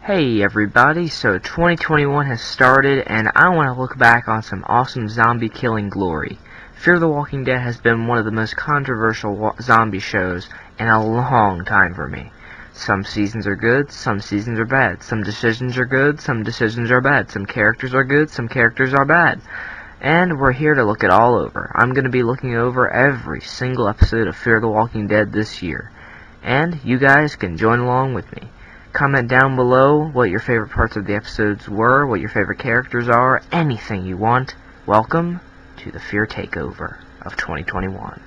Hey everybody, so 2021 has started and I want to look back on some awesome zombie killing glory. Fear the Walking Dead has been one of the most controversial zombie shows in a long time for me. Some seasons are good, some seasons are bad. Some decisions are good, some decisions are bad. Some characters are good, some characters are bad. And we're here to look it all over. I'm going to be looking over every single episode of Fear the Walking Dead this year. And you guys can join along with me. Comment down below what your favorite parts of the episodes were, what your favorite characters are, anything you want. Welcome to the Fear Takeover of 2021.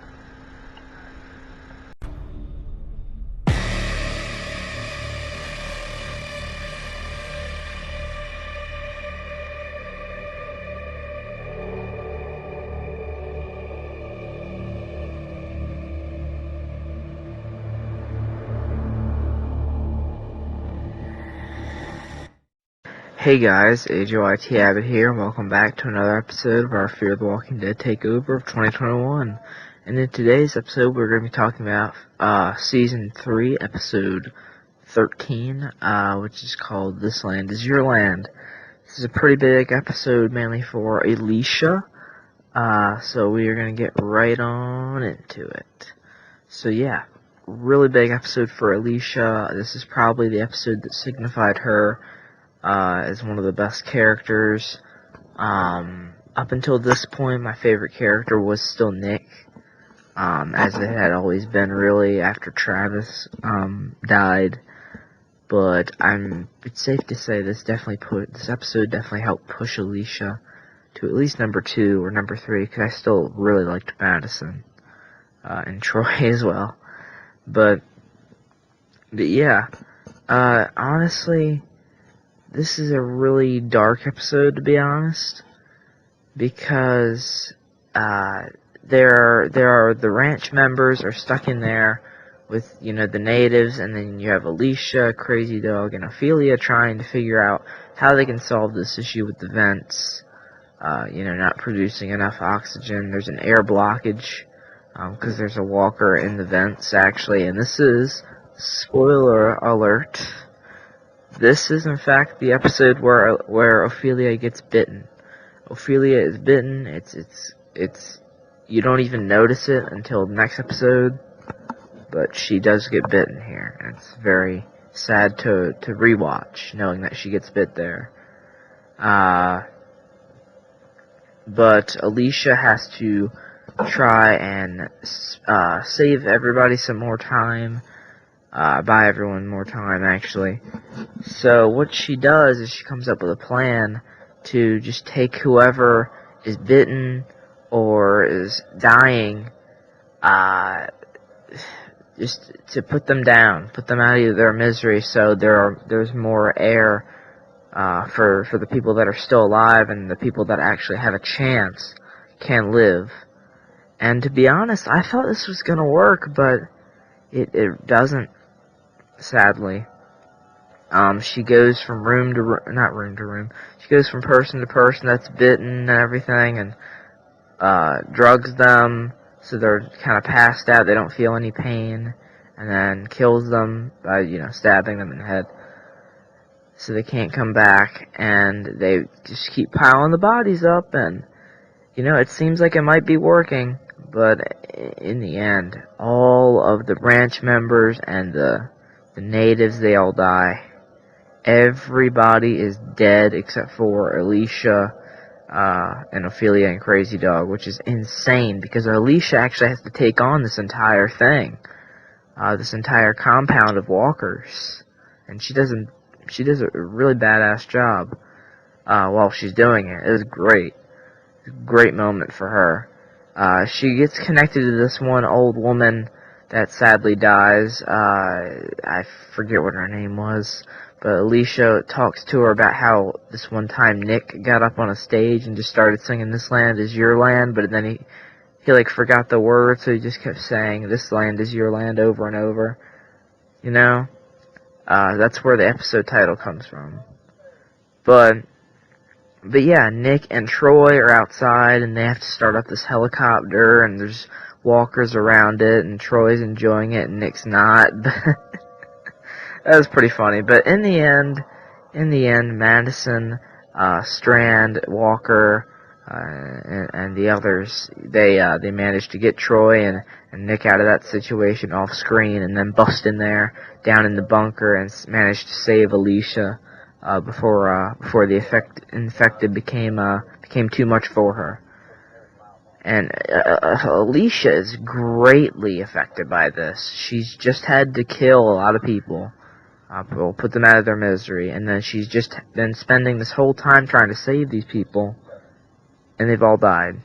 Hey guys, AJYT Abbott here, and welcome back to another episode of our Fear the Walking Dead Takeover of 2021. And in today's episode, we're going to be talking about Season 3, Episode 13, which is called This Land Is Your Land. This is a pretty big episode, mainly for Alicia, so we are going to get right on into it. So yeah, really big episode for Alicia. This is probably the episode that signified her as one of the best characters. Up until this point, my favorite character was still Nick, as it had always been, really, after Travis died. But it's safe to say this episode definitely helped push Alicia to at least number 2 or number 3, because I still really liked Madison and Troy as well. But yeah, honestly, this is a really dark episode, to be honest, because the ranch members are stuck in there with, the natives, and then you have Alicia, Crazy Dog, and Ophelia trying to figure out how they can solve this issue with the vents, not producing enough oxygen. There's an air blockage, because there's a walker in the vents, actually, and this is, spoiler alert, this is, in fact, the episode where Ophelia gets bitten. Ophelia is bitten. It's you don't even notice it until the next episode, but she does get bitten here, and it's very sad to rewatch, knowing that she gets bit there. But Alicia has to try and save everybody some more time. Buy everyone more time, actually. So what she does is she comes up with a plan to just take whoever is bitten or is dying, just to put them down, put them out of their misery, so there's more air for the people that are still alive, and the people that actually have a chance can live. And to be honest, I thought this was gonna work, but it doesn't. Sadly, she goes from she goes from person to person that's bitten and everything, and drugs them so they're kind of passed out, they don't feel any pain, and then kills them by, stabbing them in the head so they can't come back, and they just keep piling the bodies up, and, it seems like it might be working, but in the end, all of the ranch members and the natives, they all die. Everybody is dead except for Alicia and Ophelia and Crazy Dog, which is insane, because Alicia actually has to take on this entire thing, this entire compound of walkers, and she does a really badass job while she's doing it. It was great moment for her. She gets connected to this one old woman that sadly dies. I forget what her name was, but Alicia talks to her about how this one time Nick got up on a stage and just started singing "This Land Is Your Land," but then he like forgot the words, so he just kept saying "This land is your land" over and over. That's where the episode title comes from. But yeah, Nick and Troy are outside, and they have to start up this helicopter, and there's walkers around it, and Troy's enjoying it, and Nick's not. That was pretty funny, but in the end, in the end, Madison, Strand, Walker, and the others, they managed to get Troy and Nick out of that situation off screen, and then bust in there down in the bunker and managed to save Alicia before the infected became too much for her. And Alicia is greatly affected by this. She's just had to kill a lot of people. We'll put them out of their misery, and then she's just been spending this whole time trying to save these people, and they've all died.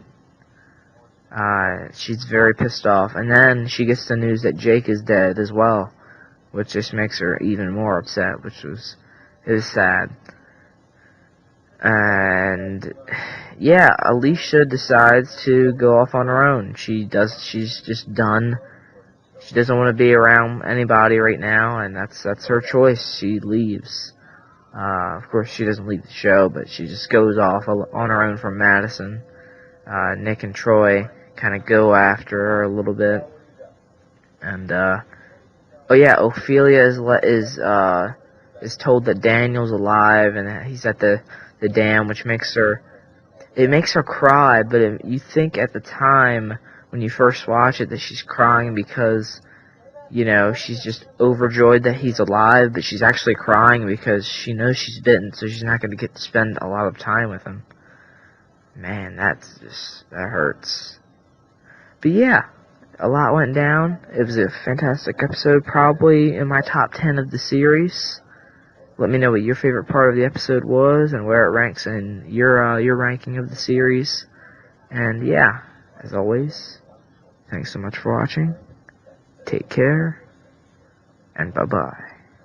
She's very pissed off, and then she gets the news that Jake is dead as well, which just makes her even more upset, which is sad. And yeah, Alicia decides to go off on her own. She's just done. She doesn't want to be around anybody right now, and that's her choice. She leaves. Of course, she doesn't leave the show, but she just goes off on her own from Madison. Nick and Troy kind of go after her a little bit, and oh yeah, Ophelia is told that Daniel's alive and he's at the dam, which makes her cry. But you think at the time when you first watch it that she's crying because, you know, she's just overjoyed that he's alive, but she's actually crying because she knows she's bitten, so she's not going to get to spend a lot of time with him. Man, that hurts. But yeah, a lot went down. It was a fantastic episode, probably in my top 10 of the series. Let me know what your favorite part of the episode was and where it ranks in your ranking of the series. And yeah, as always, thanks so much for watching. Take care, and bye-bye.